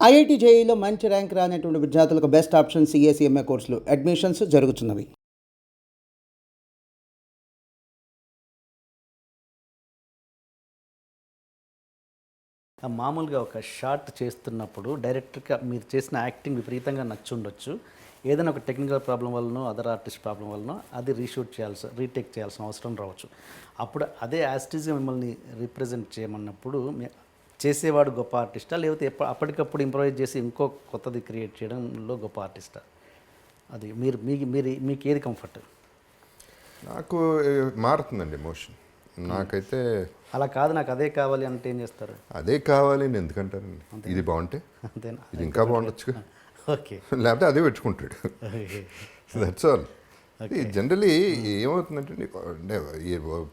IIT జేఈలో మంచి rank రానటువంటి విద్యార్థులకు బెస్ట్ ఆప్షన్ సిఏ కోర్సులు అడ్మిషన్స్ జరుగుతున్నవి. మామూలుగా ఒక షార్ట్ చేస్తున్నప్పుడు డైరెక్టర్గా మీరు చేసిన యాక్టింగ్ విపరీతంగా నచ్చుండొచ్చు. ఏదైనా ఒక టెక్నికల్ ప్రాబ్లం వలనో అదర్ ఆర్టిస్ట్ ప్రాబ్లం వలనో అది రీటేక్ చేయాల్సిన అవసరం రావచ్చు. అప్పుడు అదే యాస్టీజ్గా మిమ్మల్ని రిప్రజెంట్ చేయమన్నప్పుడు చేసేవాడు గొప్ప ఆర్టిస్టా, లేకపోతే అప్పటికప్పుడు ఇంప్రొవైజ్ చేసి ఇంకో కొత్తది క్రియేట్ చేయడంలో గొప్ప ఆర్టిస్టా? అది మీకు ఏది కంఫర్ట్? నాకు మారుతుందండి ఎమోషన్. నాకైతే అలా కాదు, నాకు అదే కావాలి అంటే ఏం చేస్తారు? అదే కావాలి అని ఎందుకంటారండి. ఇది బాగుంటే అంతేనా? ఇది ఇంకా బాగుండొచ్చు, ఓకే, లేకపోతే అదే పెట్టుకుంటాడు. That's all. జనరలీ ఏమవుతుందంటే అంటే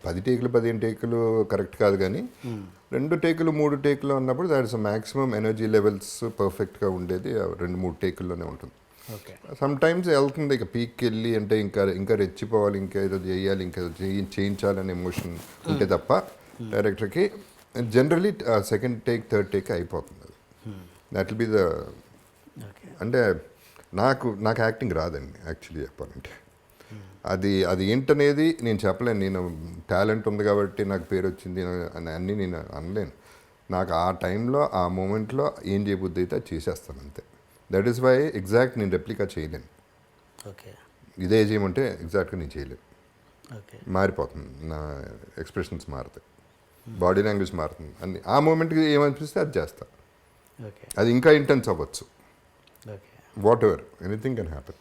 10 టేకులు 15 టేకులు కరెక్ట్ కాదు, కానీ 2 టేకులు 3 టేకులు అన్నప్పుడు దాట్స్ మ్యాక్సిమం ఎనర్జీ లెవెల్స్ పర్ఫెక్ట్గా ఉండేది 2-3 టేకుల్లోనే ఉంటుంది. సమ్ టైమ్స్ వెళ్తుంది ఇక పీక్కి వెళ్ళి అంటే ఇంకా రెచ్చిపోవాలి, ఇంకా ఏదో చేయాలి, ఇంకా చేయించాలనే ఎమోషన్ ఉంటే తప్ప డైరెక్టర్కి generally second take third take అయిపోతుంది. అది దట్ విల్ బి ద అంటే నాకు యాక్టింగ్ రాదండి యాక్చువల్లీ చెప్పాలంటే. అది ఏంటనేది నేను చెప్పలేను. నేను టాలెంట్ ఉంది కాబట్టి నాకు పేరు వచ్చింది అని అన్నీ నేను అనలేను. నాకు ఆ టైంలో ఆ మూమెంట్లో ఏం చేయబుద్ధి అయితే అది చేసేస్తాను అంతే. దట్ ఈస్ వై ఎగ్జాక్ట్ నేను రెప్లికా చేయలేను. ఓకే, ఇదే చేయమంటే ఎగ్జాక్ట్గా నేను చేయలేను. ఓకే, మారిపోతుంది, నా ఎక్స్ప్రెషన్స్ మారుతాయి, బాడీ లాంగ్వేజ్ మారుతుంది, అన్ని ఆ మూమెంట్కి ఏమనిపిస్తే అది చేస్తా. ఓకే, అది ఇంకా ఇంటెన్స్ అవ్వచ్చు. Okay, what ever, anything can happen.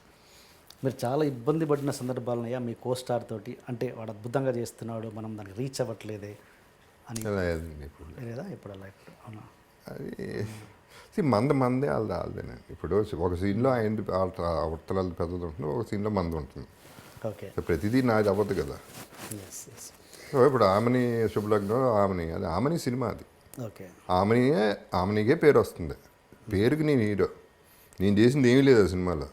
మీరు చాలా ఇబ్బంది పడిన సందర్భాలున్నాయా మీ కోస్టార్ తోటి? అంటే వాడు అద్భుతంగా చేస్తున్నాడు, మనం దానికి రీచ్ అవ్వట్లేదే అని లేదా? ఇప్పుడు అలా ఇప్పుడు అవునా? అది మందే వాళ్ళదేనండి. ఇప్పుడు ఒక సీన్లో ఆయన అవతల పెద్దది ఉంటుంది, ఒక సీన్లో మంది ఉంటుంది. ఓకే, ప్రతిదీ నాది అవ్వదు కదా. సో ఇప్పుడు ఆమెని శుభలగ్నం అది ఆమెని సినిమా, అది ఓకే, ఆమెనికే పేరు వస్తుంది. పేరుకి నేను హీరో, నేను చేసింది ఏమీ లేదు ఆ సినిమాలో.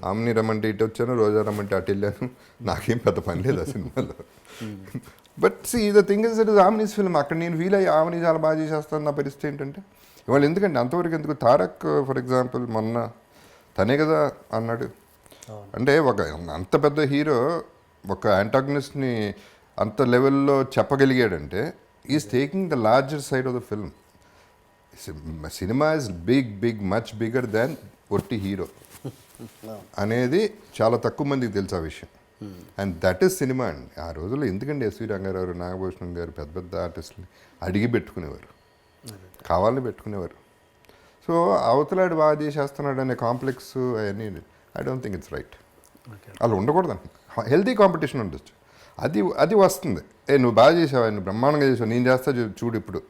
ఆమెని రమ్మంటే ఇటు వచ్చాను, రోజా రమ్మంటే అటు వెళ్ళాను, నాకేం పెద్ద పని లేదు ఆ సినిమాలో. But see the thing is it is ఆమెనీస్ ఫిల్మ్. అక్కడ నేను ఫీల్ అయ్యి ఆమెని చాలా బాగా చేసేస్తాను. నా పరిస్థితి ఏంటంటే ఇవాళ ఎందుకంటే అంతవరకు ఎందుకు తారక్ ఫర్ ఎగ్జాంపుల్ మొన్న తనే కదా అన్నాడు. అంటే ఒక అంత పెద్ద హీరో ఒక యాంటాగనిస్ట్ని అంత లెవెల్లో చెప్పగలిగాడంటే is taking the larger side of the film. సినిమా is big much bigger than ఒట్టి హీరో అనేది చాలా తక్కువ మందికి తెలుసు ఆ విషయం. అండ్ దట్ ఈస్ సినిమా అండి. ఆ రోజుల్లో ఎందుకంటే ఎస్వి రంగారావు, నాగభూషణం గారు పెద్ద ఆర్టిస్టులు అడిగి పెట్టుకునేవారు, కావాలని పెట్టుకునేవారు. సో అవతలాడు బాగా చేసేస్తున్నాడు అనే కాంప్లెక్స్ అవన్నీ I don't think it's right. అలా ఉండకూడదండి. హెల్తీ కాంపిటీషన్ ఉండొచ్చు, అది వస్తుంది. నువ్వు బాగా చేసావా, నువ్వు బ్రహ్మాండంగా చేసావు, నేను చేస్తా చూడు ఇప్పుడు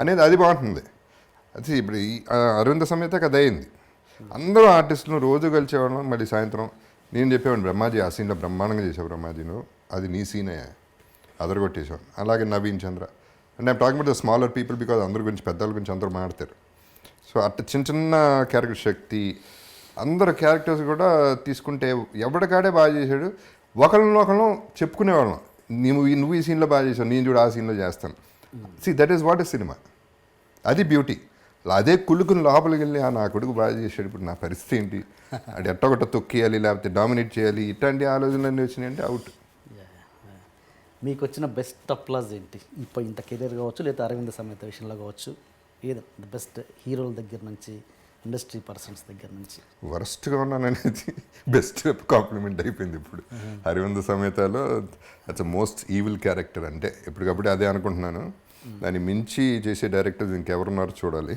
అనేది అది బాగుంటుంది. అది ఇప్పుడు ఈ అరవింద సమేత కథ అయింది. అందరూ ఆర్టిస్టులు రోజు కలిసేవాళ్ళం, మళ్ళీ సాయంత్రం నేను చెప్పేవాడిని బ్రహ్మాజీ ఆ సీన్లో బ్రహ్మాండంగా చేసావు బ్రహ్మాజీను, అది నీ సీనే అదరగొట్టేసేవాడు. అలాగే నవీన్ చంద్ర అంటే I'm talking about the smaller people because అందరి గురించి పెద్దల గురించి అందరూ మాట్లాడతారు. సో అట్లా చిన్న క్యారెక్టర్ శక్తి అందరు క్యారెక్టర్స్ కూడా తీసుకుంటే ఎవడికాడే బాగా చేశాడు. ఒకళ్ళనొకళ్ళం చెప్పుకునేవాళ్ళం, నువ్వు ఈ సీన్లో బాగా చేసావు, నేను చూడు ఆ సీన్లో చేస్తాను. See that is what is cinema, అది బ్యూటీ. అదే కుళ్ళుకుని లోపలికి వెళ్ళి నా కొడుకు బాగా చేశాడు, ఇప్పుడు నా పరిస్థితి ఏంటి, అది ఎట్టొకట తొక్కేయాలి లేకపోతే డామినేట్ చేయాలి, ఇట్లాంటి ఆలోచనలన్నీ వచ్చినాయంటే అవుట్. మీకు వచ్చిన బెస్ట్ అప్లాజ్ ఏంటి? ఇప్పుడు ఇంత కెరీర్ కావచ్చు, లేదా అరవింద సమేత విషయంలో కావచ్చు, ఏదో బెస్ట్ హీరోల దగ్గర నుంచి ఇండస్ట్రీ పర్సన్స్ దగ్గర నుంచి? వరస్ట్గా ఉన్నాననేది బెస్ట్ కాంప్లిమెంట్ అయిపోయింది ఇప్పుడు. అరవింద సమేతలో దట్స్ మోస్ట్ ఈవిల్ క్యారెక్టర్ అంటే ఎప్పటికప్పుడు అదే అనుకుంటున్నాను. దాన్ని మించి చేసే డైరెక్టర్స్ ఇంకెవరున్నారో చూడాలి.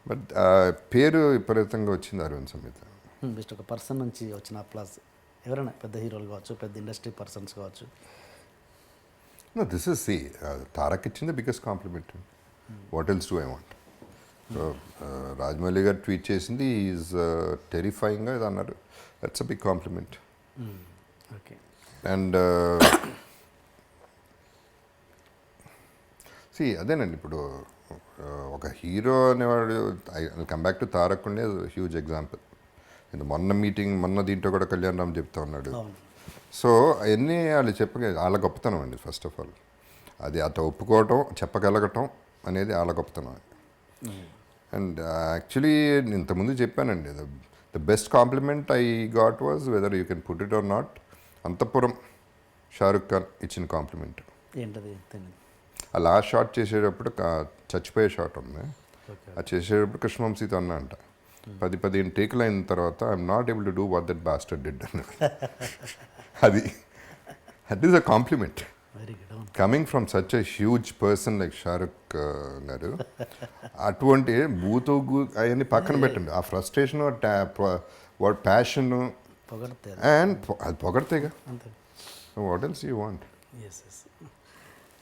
బట్ పేరు విపరీతంగా వచ్చింది అరవింద సమేత. బెస్ట్ ఒక పర్సన్ నుంచి వచ్చిన అప్లాజ్ ఎవరైనా, పెద్ద హీరోలు కావచ్చు, పెద్ద ఇండస్ట్రీ పర్సన్స్ కావచ్చు? No, this is తారక్ ఇచ్చింది biggest compliment. What else do I want? So Rajamouli garu tweet చేసింది ఈజ్ టెరిఫైయింగ్గా ఇది అన్నారు. That's a big compliment. Okay, and అదేనండి ఇప్పుడు ఒక హీరో అనేవాడు కమ్ బ్యాక్ టు తారక్ ఉండే హ్యూజ్ ఎగ్జాంపుల్. మొన్న దీంట్లో కూడా కళ్యాణ్ రామ్ చెప్తా ఉన్నాడు. సో అవన్నీ వాళ్ళు వాళ్ళ గొప్పతనం అండి. ఫస్ట్ ఆఫ్ ఆల్ అది అత ఒప్పుకోవటం చెప్పగలగటం అనేది వాళ్ళ గొప్పతనం. అండ్ యాక్చువల్లీ ఇంతకుముందు చెప్పానండి, the best compliment I got was whether you can put it or not, అంతఃపురం షారుఖ్ ఖాన్ ఇచ్చిన కాంప్లిమెంట్. ఏంటది తెలియదు. ఆ లాస్ట్ షాట్ చేసేటప్పుడు చచ్చిపోయే షాట్ ఉంది, ఓకే. అది చేసేటప్పుడు కృష్ణవంశీతో అన్నా అంట, 10-15 టేకులు అయిన తర్వాత I'm not able to do what that bastard did అన్న. అది that is a compliment very good. అవును. Coming from such a huge person like Shahrukh గారు. అటువంటి బూతు అవన్నీ పక్కన పెట్టండి, ఆ ఫ్రస్ట్రేషన్ వాట్ ప్యాషన్ పొగడితే అండ్ అది పొగడితేగా, అంతే. What else you want. Yes yes.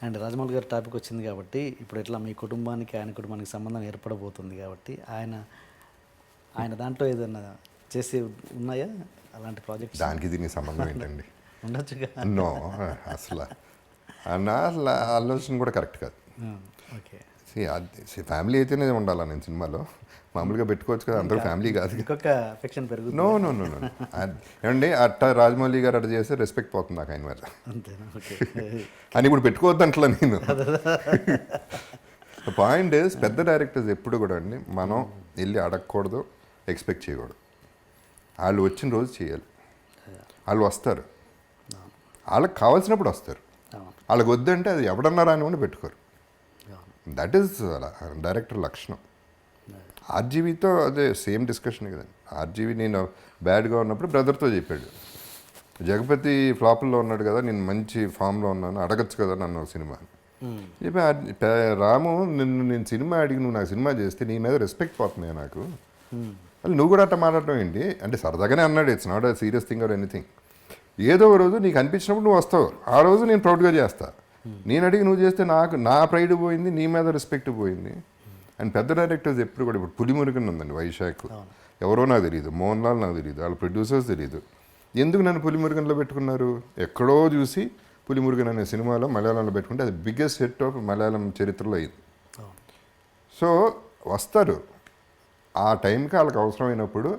And Rajamouli గారి టాపిక్ వచ్చింది కాబట్టి ఇప్పుడు ఎట్లా మీ కుటుంబానికి ఆయన కుటుంబానికి సంబంధం ఏర్పడబోతుంది కాబట్టి ఆయన దాంట్లో ఏదైనా చేసి ఉన్నాయా అలాంటి ప్రాజెక్ట్స్? దానికి దీనికి సంబంధం ఏంటండి? ఉండొచ్చుగా. నో, అసలు అసలు ఆలోచన కూడా కరెక్ట్ కాదు. ఓకే. ఫ్యామిలీ అయితేనే ఉండాలా నేను సినిమాలో, మామూలుగా పెట్టుకోవచ్చు కదా, అందరూ ఫ్యామిలీ కాదు. ఇంకొక అఫెక్షన్ పెరుగుతుంది. నో నో నో నో ఏమండి, అట్టా రాజమౌళి గారు అట్లా చేస్తే రెస్పెక్ట్ పోతుంది నాకు ఆయన మీద అంతేనా? ఓకే. అని ఇప్పుడు పెట్టుకోవద్దు అంటలా నేను. పాయింట్ ఇస్, పెద్ద డైరెక్టర్స్ ఎప్పుడు కూడా అండి మనం వెళ్ళి అడగకూడదు, ఎక్స్పెక్ట్ చేయకూడదు. వాళ్ళు వచ్చిన రోజు చేయాలి. వాళ్ళు వస్తారు, వాళ్ళకి కావాల్సినప్పుడు వస్తారు. అవును. వాళ్ళకి వద్దంటే అది ఎవడన్నారా అని కూడా పెట్టుకోరు. అవును. దట్ ఈస్ డైరెక్టర్ లక్షణం. ఆర్జీవీతో అదే సేమ్ డిస్కషన్ కదండి. ఆర్జీవీ నేను బ్యాడ్గా ఉన్నప్పుడు బ్రదర్తో చెప్పాడు, జగపతి ఫ్లాపుల్లో ఉన్నాడు కదా, నేను మంచి ఫామ్లో ఉన్నాను, అడగచ్చు కదా నన్ను సినిమా చెప్పి. రాము, నేను సినిమా అడిగి నువ్వు నాకు సినిమా చేస్తే నీ మీద రెస్పెక్ట్ పోతున్నాయి నాకు, అది నువ్వు కూడా అట్లా మాట్లాడటం ఏంటి అంటే సరదాగానే అన్నాడు. It's not a serious thing or anything. ఏదో ఒక రోజు నీకు అనిపించినప్పుడు నువ్వు వస్తావు, ఆ రోజు నేను ప్రౌడ్గా చేస్తా. నేను అడిగి నువ్వు చేస్తే నాకు నా ప్రైడ్ పోయింది, నీ మీద రెస్పెక్ట్ పోయింది. అండ్ పెద్ద డైరెక్టర్స్ ఎప్పుడు కూడా, ఇప్పుడు పులిమురుగన్ ఉందండి వైశాఖ్, ఎవరో నాకు తెలియదు, మోహన్ లాల్ నాకు తెలియదు, వాళ్ళ ప్రొడ్యూసర్స్ తెలియదు. ఎందుకు నన్ను పులిమురుగన్లో పెట్టుకున్నారు? ఎక్కడో చూసి పులిమురుగన్ అనే సినిమాలో మలయాళంలో పెట్టుకుంటే అది బిగ్గెస్ట్ హిట్ ఆఫ్ మలయాళం చరిత్రలో అయింది. సో వస్తారు, ఆ టైంకి వాళ్ళకి అవసరమైనప్పుడు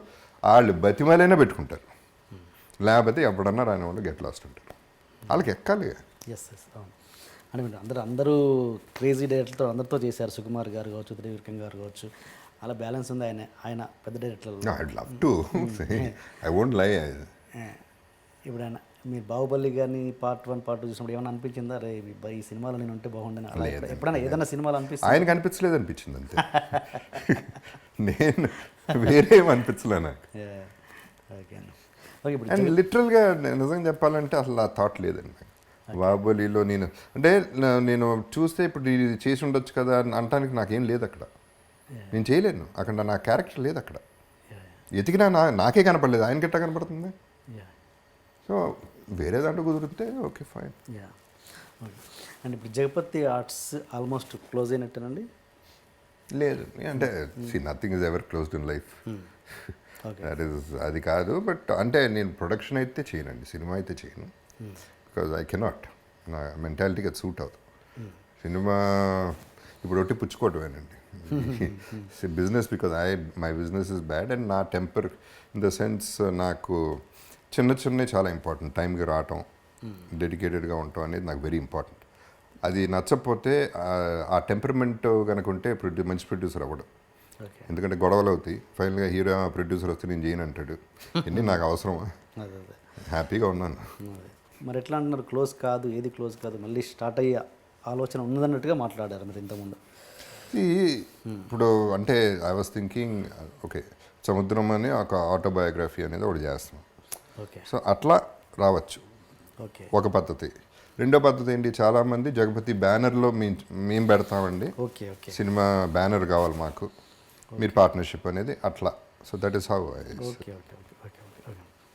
వాళ్ళు బతిమాలైనా పెట్టుకుంటారు, లేకపోతే ఎప్పుడన్నా రాని వాళ్ళు గెట్ లాస్ట్ ఉంటారు. వాళ్ళకి ఎక్కాలి. Yes yes. అవును. అంటే మీరు అందరూ క్రేజీ డైరెక్టర్తో అందరితో చేశారు. సుకుమార్ గారు కావచ్చు, త్రివిక్రమ్ గారు కావచ్చు, అలా బ్యాలెన్స్ ఉంది ఆయన పెద్ద డైరెక్టర్లు. I'd love to, I won't లై. ఇప్పుడు ఆయన మీరు బాహుబలి గారిని పార్ట్ 1 పార్ట్ 2 చూసినప్పుడు ఏమైనా అనిపించిందా, రే ఈ సినిమాలో నేను ఉంటే బాగుండని? అలా ఎప్పుడైనా ఏదైనా సినిమాలో అనిపిస్తుంది? ఆయనకు అనిపించలేదు అనిపించింది అంతే. నేను వేరే ఏమనిపించలే నాకు. ఓకే. ఓకే. ఇప్పుడు అండ్ లిటరల్గా నిజంగా చెప్పాలంటే అసలు ఆ థాట్ లేదండి బాహుబలిలో. నేను చూస్తే ఇప్పుడు ఇది చేసి ఉండొచ్చు కదా అని అనటానికి నాకేం లేదు అక్కడ. నేను చేయలేను అక్కడ, నా క్యారెక్టర్ లేదు అక్కడ. ఎతికినా నాకే కనపడలేదు, ఆయన గట్టా కనపడుతుంది. సో వేరే దాంట్లో కుదిరితే ఓకే ఫైన్. ఓకే. అండ్ ఇప్పుడు జగపతి ఆర్ట్స్ ఆల్మోస్ట్ క్లోజ్ అయినట్టేనండి? లేదు అంటే nothing is ever closed in life. That is అది కాదు. బట్ అంటే నేను ప్రొడక్షన్ అయితే చేయనండి, సినిమా అయితే చేయను. బికాజ్ ఐ కెనాట్, నా మెంటాలిటీకి అది సూట్ అవుతుంది. సినిమా ఇప్పుడు ఒకటి పుచ్చుకోవటమేనండి business. Because my business is bad and నా టెంపర్ ఇన్ ద సెన్స్ నాకు చిన్నవి చాలా ఇంపార్టెంట్. టైంకి రావటం, డెడికేటెడ్గా ఉండటం అనేది నాకు వెరీ ఇంపార్టెంట్. అది నచ్చకపోతే ఆ టెంపర్మెంట్ కనుక ఉంటే మంచి ప్రొడ్యూసర్ అవ్వడం. ఎందుకంటే గొడవలు అవుతాయి, ఫైనల్గా హీరో ప్రొడ్యూసర్ వస్తే నేను చేయను అంటాడు. ఎన్ని నాకు అవసరమా? హ్యాపీగా ఉన్నాను. మరి ఎట్లా అంటున్నారు క్లోజ్ కాదు, ఏది క్లోజ్ కాదు, మళ్ళీ స్టార్ట్ అయ్యే ఆలోచన ఉన్నదన్నట్టుగా మాట్లాడారు మీరు ఇంతకుముందు. ఇప్పుడు అంటే ఐ వాజ్ థింకింగ్ ఓకే, సముద్రం అని ఒక ఆటోబయోగ్రఫీ అనేది ఒకటి చేస్తున్నాం. ఓకే. సో అట్లా రావచ్చు ఓకే. ఒక పద్ధతి. రెండో పద్ధతి ఏంటి, చాలామంది జగపతి బ్యానర్లో మేము పెడతామండి, ఓకే. ఓకే. సినిమా బ్యానర్ కావాలి మాకు, మీరు పార్ట్నర్షిప్ అనేది అట్లా. So that is how. Okay. Okay. Okay.